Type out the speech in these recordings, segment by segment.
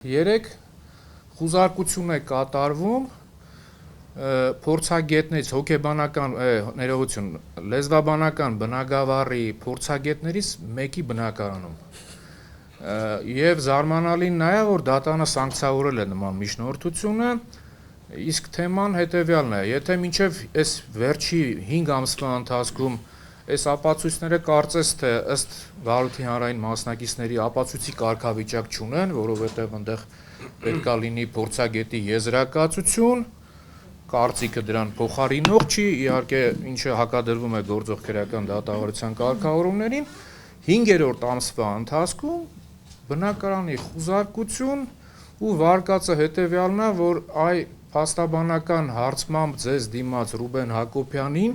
Երեք խուզարկություն է կատարվում փորձագետներից հոգեբանական ներողություն լեզվաբանական բնագավառի փորձագետներից մեկի բնակարանում եւ զարմանալին նա է որ դատանը սանկցիավորել է նման միջնորդությունը իսկ թեման հետեւյալն է եթե մինչեւ այս վերջի 5 ամսվա ընթացքում այս ապացույցները կարծես թե ըստ Վարույթի հանրային մասնակիցների ապացույցի կարգավիճակ չունեն, որովհետև այնտեղ պետքա լինի փորձագետի եզրակացություն, կարծիքը դրան փոխարինող չի, իհարկե ինչը հակադրվում է գործող քրեական դատավարության կարգավորումներին, 5-րդ ամսվա ընթացքում բնակարանի խուզարկություն ու վարկածը հետևյալն է, որ այ փաստաբանական հարցմամբ ձեզ դիմաց Ռուբեն Հակոբյանին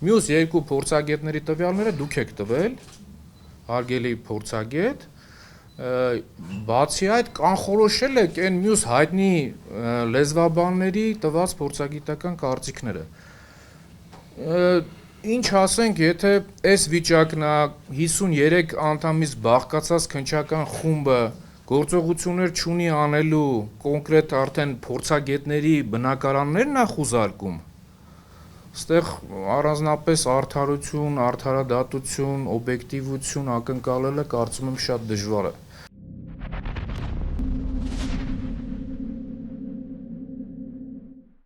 մյուս երկու փորձագետների տվյալները դուք եք տվել, հարգելի փորձագետ, բացի այդ կանխորոշել եք այն մյուս հայտնի լեզվաբանների տված փորձագիտական կարծիքները։ Ինչ ասենք, եթե այս վիճակն է 53 անդամից բաղկացած քննչական խումբը գործողություններ չունի անելու կոնկրետ արդեն փորձագետների բնակարաններն է խուզարկում, Ստեղ առանձնապես արդարություն, արդարադատություն, օբյեկտիվություն ակնկալելը կարծում եմ շատ դժվար է։